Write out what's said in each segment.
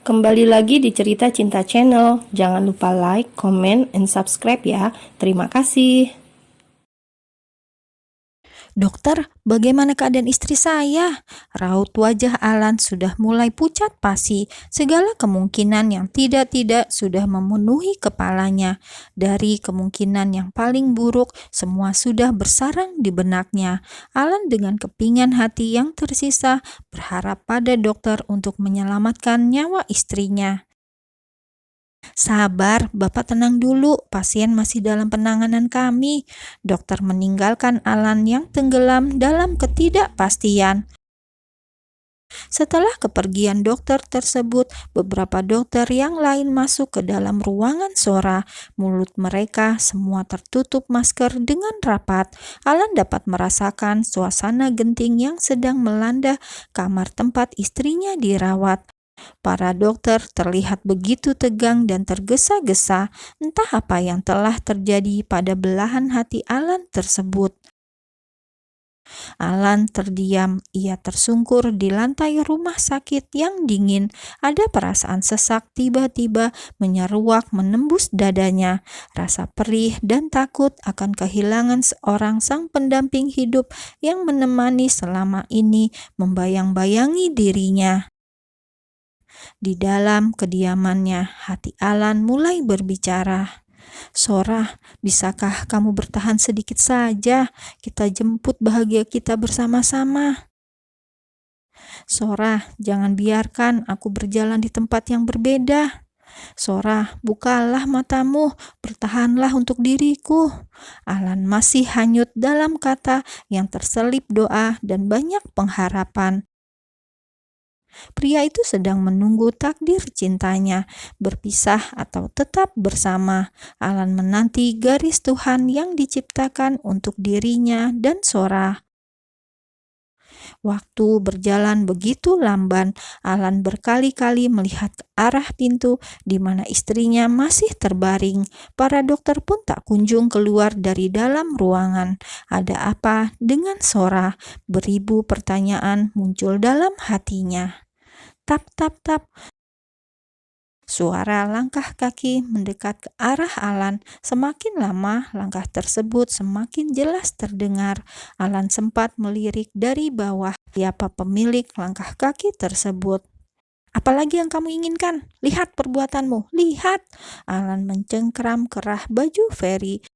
Kembali lagi di Cerita Cinta Channel. Jangan lupa like, comment, and subscribe ya. Terima kasih. "Dokter, bagaimana keadaan istri saya?" Raut wajah Alan sudah mulai pucat pasi. Segala kemungkinan yang tidak-tidak sudah memenuhi kepalanya. Dari kemungkinan yang paling buruk, semua sudah bersarang di benaknya. Alan dengan kepingan hati yang tersisa berharap pada dokter untuk menyelamatkan nyawa istrinya. "Sabar, Bapak tenang dulu, pasien masih dalam penanganan kami." Dokter meninggalkan Alan yang tenggelam dalam ketidakpastian. Setelah kepergian dokter tersebut, beberapa dokter yang lain masuk ke dalam ruangan Sora. Mulut mereka semua tertutup masker dengan rapat. Alan dapat merasakan suasana genting yang sedang melanda kamar tempat istrinya dirawat. Para dokter terlihat begitu tegang dan tergesa-gesa. Entah apa yang telah terjadi pada belahan hati Alan tersebut. Alan terdiam. Ia tersungkur di lantai rumah sakit yang dingin. Ada perasaan sesak tiba-tiba menyeruak menembus dadanya. Rasa perih dan takut akan kehilangan seorang sang pendamping hidup yang menemani selama ini membayang-bayangi dirinya. Di dalam kediamannya, hati Alan mulai berbicara. "Sora, bisakah kamu bertahan sedikit saja? Kita jemput bahagia kita bersama-sama. Sora, jangan biarkan aku berjalan di tempat yang berbeda. Sora, bukalah matamu, bertahanlah untuk diriku." Alan masih hanyut dalam kata yang terselip doa dan banyak pengharapan. Pria itu sedang menunggu takdir cintanya, berpisah atau tetap bersama. Alan menanti garis Tuhan yang diciptakan untuk dirinya dan Sora. Waktu berjalan begitu lamban. Alan berkali-kali melihat ke arah pintu di mana istrinya masih terbaring. Para dokter pun tak kunjung keluar dari dalam ruangan. Ada apa dengan Sora? Beribu pertanyaan muncul dalam hatinya. Tap, tap, tap. Suara langkah kaki mendekat ke arah Alan. Semakin lama, langkah tersebut semakin jelas terdengar. Alan sempat melirik dari bawah. Siapa pemilik langkah kaki tersebut? "Apalagi yang kamu inginkan? Lihat perbuatanmu, lihat!" Alan mencengkram kerah baju Ferry.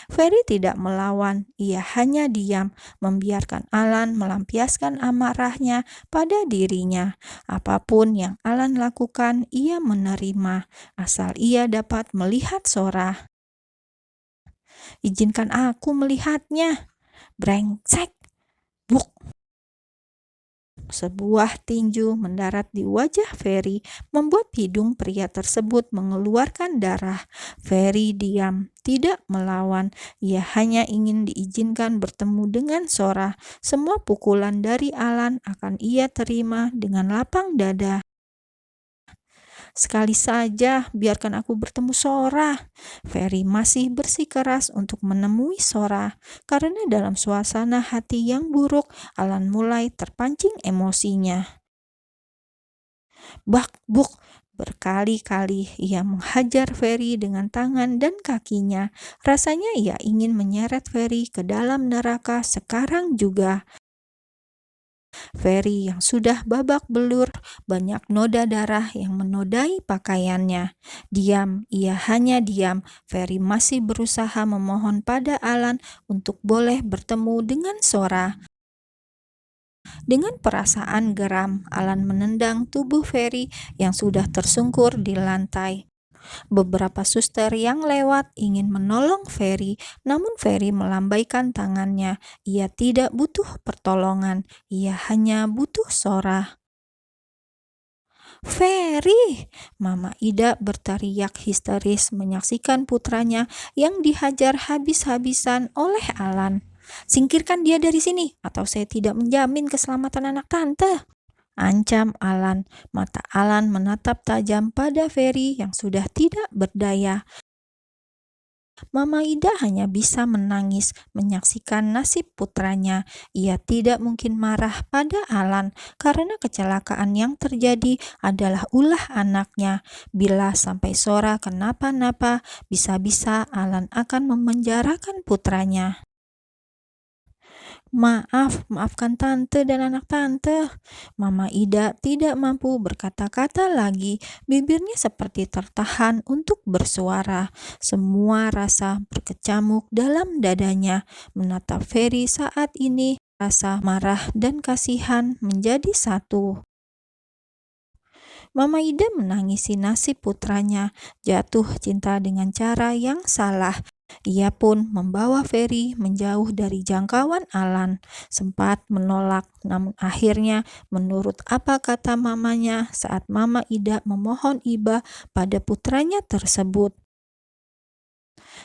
Ferry tidak melawan, ia hanya diam, membiarkan Alan melampiaskan amarahnya pada dirinya. Apapun yang Alan lakukan, ia menerima, asal ia dapat melihat Sora. "Izinkan aku melihatnya." Brengsek! Buk! Sebuah tinju mendarat di wajah Ferry, membuat hidung pria tersebut mengeluarkan darah. Ferry diam, tidak melawan. Ia hanya ingin diizinkan bertemu dengan Sora. Semua pukulan dari Alan akan ia terima dengan lapang dada. "Sekali saja, biarkan aku bertemu Sora." Ferry masih bersikeras untuk menemui Sora. Karena dalam suasana hati yang buruk, Alan mulai terpancing emosinya. Bak, buk! Berkali-kali ia menghajar Ferry dengan tangan dan kakinya. Rasanya ia ingin menyeret Ferry ke dalam neraka sekarang juga. Ferry yang sudah babak belur, banyak noda darah yang menodai pakaiannya. Diam, ia hanya diam. Ferry masih berusaha memohon pada Alan untuk boleh bertemu dengan Sora. Dengan perasaan geram, Alan menendang tubuh Ferry yang sudah tersungkur di lantai. Beberapa suster yang lewat ingin menolong Ferry, namun Ferry melambaikan tangannya. Ia tidak butuh pertolongan, ia hanya butuh Sora. "Ferry!" Mama Ida berteriak histeris menyaksikan putranya yang dihajar habis-habisan oleh Alan. "Singkirkan dia dari sini, atau saya tidak menjamin keselamatan anak tante," ancam Alan. Mata Alan menatap tajam pada Ferry yang sudah tidak berdaya. Mama Ida hanya bisa menangis menyaksikan nasib putranya. Ia tidak mungkin marah pada Alan karena kecelakaan yang terjadi adalah ulah anaknya. Bila sampai Sora kenapa-napa, bisa-bisa Alan akan memenjarakan putranya. Maafkan tante dan anak tante. Mama Ida tidak mampu berkata-kata lagi. Bibirnya seperti tertahan untuk bersuara. Semua rasa berkecamuk dalam dadanya. Menatap Ferry saat ini, rasa marah dan kasihan menjadi satu. Mama Ida menangisi nasib putranya, jatuh cinta dengan cara yang salah. Ia pun membawa Ferry menjauh dari jangkauan Alan. Sempat menolak, namun akhirnya menurut apa kata mamanya saat Mama Ida memohon iba pada putranya tersebut.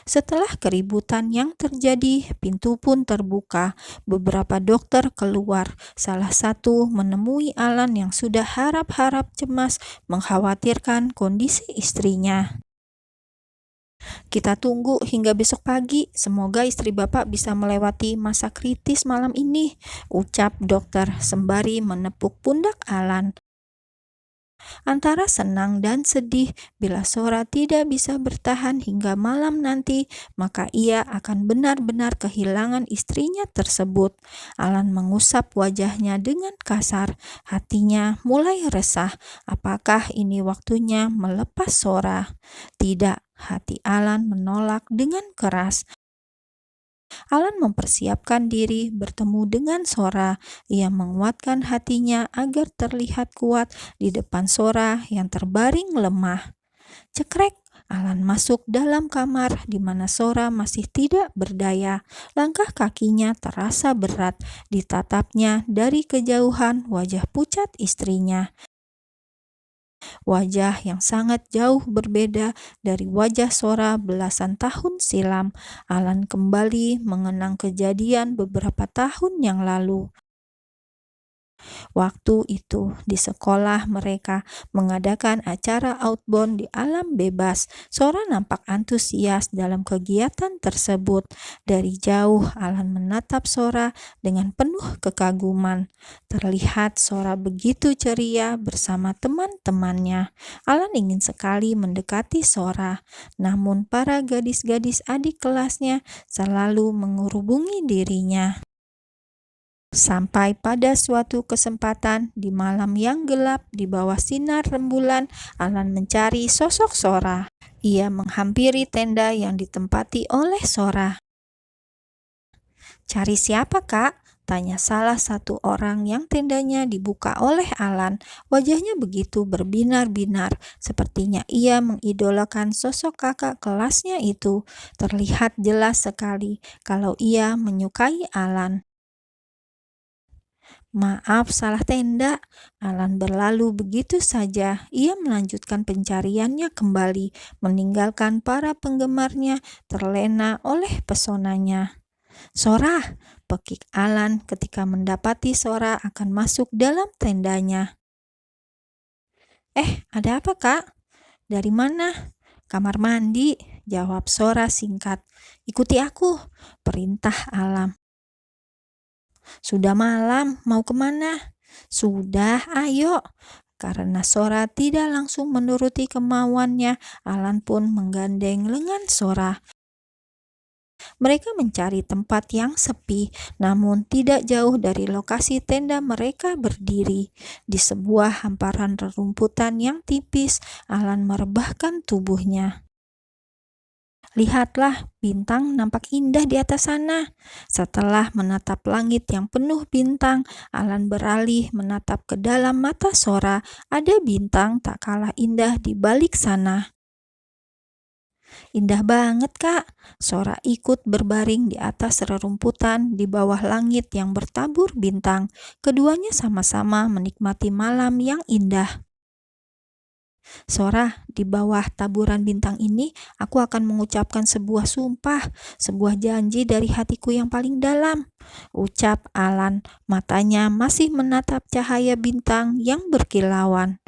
Setelah keributan yang terjadi, pintu pun terbuka. Beberapa dokter keluar. Salah satu menemui Alan yang sudah harap-harap cemas mengkhawatirkan kondisi istrinya. Kita tunggu hingga besok pagi. Semoga istri Bapak bisa melewati masa kritis malam ini, ucap dokter sembari menepuk pundak Alan. Antara senang dan sedih, bila Sora tidak bisa bertahan hingga malam nanti, maka ia akan benar-benar kehilangan istrinya tersebut. Alan mengusap wajahnya dengan kasar. Hatinya mulai resah. Apakah ini waktunya melepas Sora? Tidak, hati Alan menolak dengan keras. Alan mempersiapkan diri bertemu dengan Sora. Ia menguatkan hatinya agar terlihat kuat di depan Sora yang terbaring lemah. Cekrek, Alan masuk dalam kamar di mana Sora masih tidak berdaya. Langkah kakinya terasa berat. Ditatapnya dari kejauhan wajah pucat istrinya. Wajah yang sangat jauh berbeda dari wajah Sora belasan tahun silam. Alan kembali mengenang kejadian beberapa tahun yang lalu. Waktu itu di sekolah mereka mengadakan acara outbound di alam bebas. Sora nampak antusias dalam kegiatan tersebut. Dari jauh Alan menatap Sora dengan penuh kekaguman. Terlihat Sora begitu ceria bersama teman-temannya. Alan ingin sekali mendekati Sora, namun para gadis-gadis adik kelasnya selalu menghubungi dirinya. Sampai pada suatu kesempatan di malam yang gelap di bawah sinar rembulan, Alan mencari sosok Sora. Ia menghampiri tenda yang ditempati oleh Sora. "Cari siapa, Kak?" tanya salah satu orang yang tendanya dibuka oleh Alan. Wajahnya begitu berbinar-binar, sepertinya ia mengidolakan sosok kakak kelasnya itu. Terlihat jelas sekali kalau ia menyukai Alan. "Maaf, salah tenda." Alan berlalu begitu saja. Ia melanjutkan pencariannya kembali, meninggalkan para penggemarnya terlena oleh pesonanya. "Sora!" pekik Alan ketika mendapati Sora akan masuk dalam tendanya. Ada apa, Kak?" "Dari mana?" "Kamar mandi," jawab Sora singkat. "Ikuti aku," perintah Alan. "Sudah malam, mau kemana?" "Sudah, ayo." Karena Sora tidak langsung menuruti kemauannya, Alan pun menggandeng lengan Sora. Mereka mencari tempat yang sepi, namun tidak jauh dari lokasi tenda mereka berdiri. Di sebuah hamparan rerumputan yang tipis, Alan merebahkan tubuhnya. "Lihatlah, bintang nampak indah di atas sana." Setelah menatap langit yang penuh bintang, Alan beralih menatap ke dalam mata Sora. Ada bintang tak kalah indah di balik sana. "Indah banget, Kak." Sora ikut berbaring di atas rerumputan di bawah langit yang bertabur bintang. Keduanya sama-sama menikmati malam yang indah. "Sora, di bawah taburan bintang ini, aku akan mengucapkan sebuah sumpah, sebuah janji dari hatiku yang paling dalam," ucap Alan. Matanya masih menatap cahaya bintang yang berkilauan.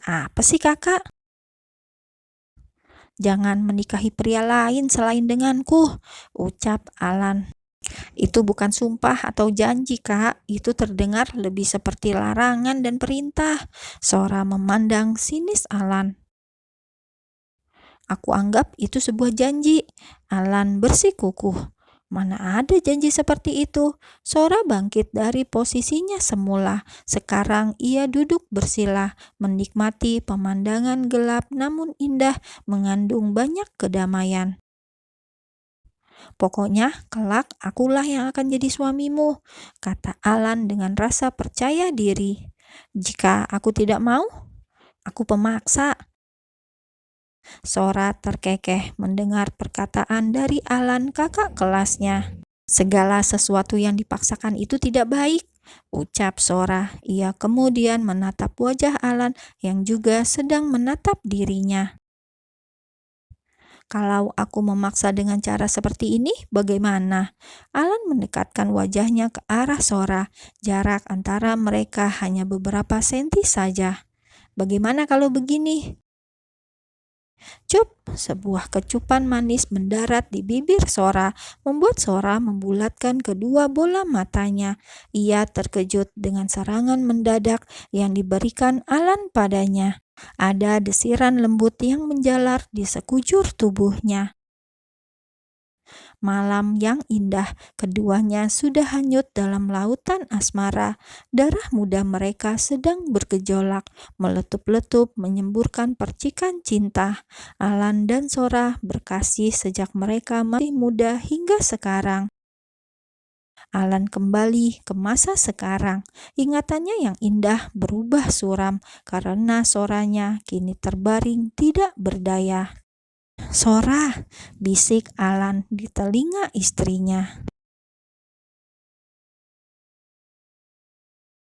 "Apa sih, Kakak?" Jangan menikahi pria lain selain denganku, ucap Alan. Itu bukan sumpah atau janji, Kak. Itu terdengar lebih seperti larangan dan perintah. Sora memandang sinis Alan. Aku anggap itu sebuah janji. Alan bersikukuh. Mana ada janji seperti itu? Sora bangkit dari posisinya semula. Sekarang ia duduk bersila, menikmati pemandangan gelap namun indah, mengandung banyak kedamaian. Pokoknya kelak akulah yang akan jadi suamimu, kata Alan dengan rasa percaya diri. Jika aku tidak mau, aku pemaksa. Sora terkekeh mendengar perkataan dari Alan, kakak kelasnya. Segala sesuatu yang dipaksakan itu tidak baik, ucap Sora. Ia kemudian menatap wajah Alan yang juga sedang menatap dirinya. Kalau aku memaksa dengan cara seperti ini, bagaimana? Alan mendekatkan wajahnya ke arah Sora. Jarak antara mereka hanya beberapa senti saja. Bagaimana kalau begini? Cup, sebuah kecupan manis mendarat di bibir Sora, membuat Sora membulatkan kedua bola matanya. Ia terkejut dengan serangan mendadak yang diberikan Alan padanya. Ada desiran lembut yang menjalar di sekujur tubuhnya. Malam yang indah, keduanya sudah hanyut dalam lautan asmara. Darah muda mereka sedang bergejolak, meletup-letup menyemburkan percikan cinta. Alan dan Sora berkasih sejak mereka masih muda hingga sekarang. Alan kembali ke masa sekarang. Ingatannya yang indah berubah suram karena Soranya kini terbaring tidak berdaya. Sora, bisik Alan di telinga istrinya.